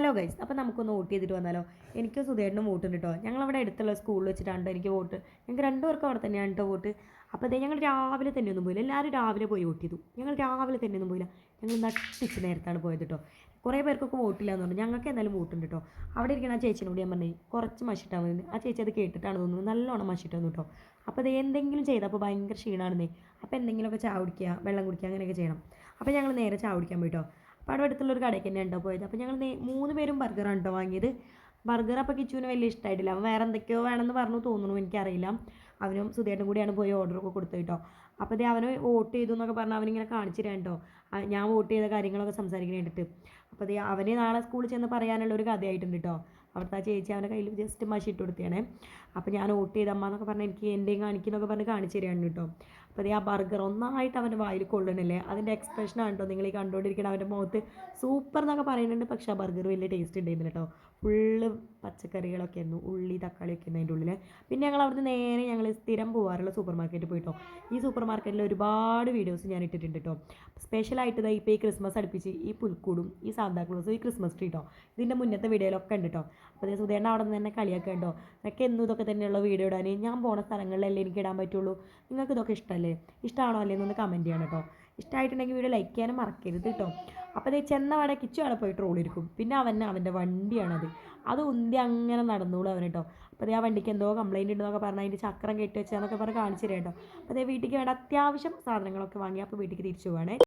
Hello guys, അപ്പോൾ നമുക്കൊന്ന് vote ചെയ്തിട്ട് വന്നാലോ? എനിക്ക് സുധേട്ടനും വോട്ടുണ്ട് കേട്ടോ. ഞങ്ങളവിടെ അടുത്തുള്ള സ്കൂളിൽ വെച്ചിട്ടാണ് എനിക്ക് വോട്ട്. ഞങ്ങൾക്ക് രണ്ടുപേർക്കും അവിടെ തന്നെയാണ് കേട്ടോ വോട്ട്. അപ്പോൾ അതേ ഞങ്ങൾ രാവിലെ തന്നെ ഒന്നും പോയില്ല. എല്ലാവരും രാവിലെ പോയി വോട്ട് ചെയ്തു. ഞങ്ങൾ രാവിലെ തന്നെ ഒന്നും പോയില്ല. ഞങ്ങൾ നട്ടിച്ച് നേരത്താണ് പോയത് കേട്ടോ. കുറേ പേർക്കൊക്കെ വോട്ടില്ല എന്ന് പറഞ്ഞു. ഞങ്ങൾക്ക് എന്തായാലും വോട്ടുണ്ട് കേട്ടോ. അവിടെ ഇരിക്കുന്ന ആ ചേച്ചിനോട് ഞാൻ പറഞ്ഞു കുറച്ച് മഷിട്ടാൽ മതി. ആ ചേച്ചി അത് കേട്ടിട്ടാണ് തോന്നുന്നു നല്ലോണം മഷിട്ട് വന്നു കേട്ടോ. അപ്പോൾ അത് എന്തെങ്കിലും ചെയ്താൽ അപ്പോൾ ഭയങ്കര ക്ഷീണമാണെന്നേ. അപ്പോൾ എന്തെങ്കിലുമൊക്കെ ചായ കുടിക്കുക, വെള്ളം കുടിക്കുക, അങ്ങനെയൊക്കെ ചെയ്യണം. അപ്പോൾ ഞങ്ങൾ നേരെ ചായ കുടിക്കാൻ പോയിട്ടോ. അപ്പോൾ അവിടെ അടുത്തുള്ളൊരു കടയ്ക്ക് തന്നെ ഉണ്ടോ പോയത്. അപ്പോൾ ഞങ്ങൾ 3 പേരും ബർഗറാണ് കേട്ടോ വാങ്ങിയത്. ബർഗർ അപ്പോൾ കിച്ചുവിന് വലിയ ഇഷ്ടമായിട്ടില്ല. അവൻ വേറെ എന്തൊക്കെയോ വേണമെന്ന് പറഞ്ഞു തോന്നുന്നു, എനിക്കറിയില്ല. അവനും സുധേട്ടനും കൂടിയാണ് പോയി ഓർഡറൊക്കെ കൊടുത്തത് കേട്ടോ. അപ്പോൾ അതേ അവന് വോട്ട് ചെയ്തു എന്നൊക്കെ പറഞ്ഞാൽ അവനിങ്ങനെ കാണിച്ചു തരാം കേട്ടോ. ഞാൻ വോട്ട് ചെയ്ത കാര്യങ്ങളൊക്കെ സംസാരിക്കാൻ വേണ്ടിയിട്ട്. അപ്പോൾ അതേ അവന് നാളെ സ്കൂളിൽ ചെന്ന് പറയാനുള്ള ഒരു കഥയായിട്ടുണ്ട് കേട്ടോ. അവിടുത്തെ ആ ചേച്ചി അവൻ്റെ കയ്യിൽ ജസ്റ്റ് മഷി ഇട്ട് കൊടുത്തതാണ്. അപ്പോൾ ഞാൻ വോട്ട് ചെയ്ത അമ്മ എന്നൊക്കെ പറഞ്ഞാൽ എനിക്ക് എൻ്റെയും കാണിക്കുന്നൊക്കെ പറഞ്ഞ് കാണിച്ചു തരികയാണ് കേട്ടോ. അപ്പോൾ അതേ ആ ബർഗർ ഒന്നായിട്ട് അവൻ്റെ വായിൽ കൊള്ളണില്ലേ, അതിൻ്റെ എക്സ്പ്രഷനാണ് കേട്ടോ നിങ്ങൾ ഈ കണ്ടുകൊണ്ടിരിക്കണം. അവൻ്റെ മുഖത്ത് സൂപ്പർ എന്നൊക്കെ പറയുന്നുണ്ട്, പക്ഷേ ആ ബർഗർ വലിയ ടേസ്റ്റ് ഉണ്ടായിരുന്നില്ല കേട്ടോ. ഫുള്ള് പച്ചക്കറികളൊക്കെ ആയിരുന്നു, ഉള്ളി തക്കാളിയൊക്കെ ആയിരുന്നു അതിൻ്റെ ഉള്ളിൽ. പിന്നെ ഞങ്ങൾ അവിടുന്ന് നേരെ ഞങ്ങൾ സ്ഥിരം പോകാറുള്ള സൂപ്പർ മാർക്കറ്റിൽ പോയിട്ടോ. ഈ സൂപ്പർ മാർക്കറ്റിൽ ഒരുപാട് വീഡിയോസ് ഞാൻ ഇട്ടിട്ടുണ്ട് കേട്ടോ. സ്പെഷ്യലായിട്ട് ഇതാ ഇപ്പോൾ ഈ ക്രിസ്മസ് അടുപ്പിച്ച് ഈ പുൽക്കൂടും ഈ സാന്താക്ലോസും ഈ ക്രിസ്മസ് ട്രീ കേട്ടോ. ഇതിൻ്റെ മുന്നത്തെ വീഡിയോയിലൊക്കെ ഉണ്ട് കേട്ടോ. അപ്പോൾ അതേ സുധേണ്ണ അവിടെ നിന്ന് തന്നെ കളിയാക്കുക കേട്ടോ. എനിക്ക് എന്നും ഇതൊക്കെ തന്നെയുള്ള വീഡിയോ ഇടാൻ, ഞാൻ പോണ സ്ഥലങ്ങളിലല്ലേ എനിക്ക് ഇടാൻ പറ്റുള്ളൂ. നിങ്ങൾക്ക് ഇതൊക്കെ ഇഷ്ടമല്ലേ, ഇഷ്ടമാണോ അല്ലേ എന്നൊന്ന് കമൻറ്റ് ചെയ്യണം കേട്ടോ. ഇഷ്ടമായിട്ടുണ്ടെങ്കിൽ വീഡിയോ ലൈക്ക് ചെയ്യാനും മറക്കരുത് കേട്ടോ. അപ്പോൾ അതേ ചെന്നവടെ കിച്ചു അവിടെ പോയി ട്രോളിരിക്കും. പിന്നെ അവൻ്റെ വണ്ടിയാണത്, അത് ഉന്തി അങ്ങനെ നടന്നോളൂ അവൻ കേട്ടോ. അപ്പോൾ അതേ ആ വണ്ടിക്ക് എന്തോ കംപ്ലയിൻറ്റ് ഉണ്ടെന്നൊക്കെ പറഞ്ഞാൽ അതിൻ്റെ ചക്രം കെട്ടി വെച്ചാന്നൊക്കെ പറഞ്ഞ് കാണിച്ചു തരാം കേട്ടോ. അപ്പോൾ അതേ വീട്ടിലേക്ക് വേണ്ട അത്യാവശ്യം സാധനങ്ങളൊക്കെ വാങ്ങി അപ്പോൾ വീട്ടിലേക്ക് തിരിച്ചു പോവാണേ.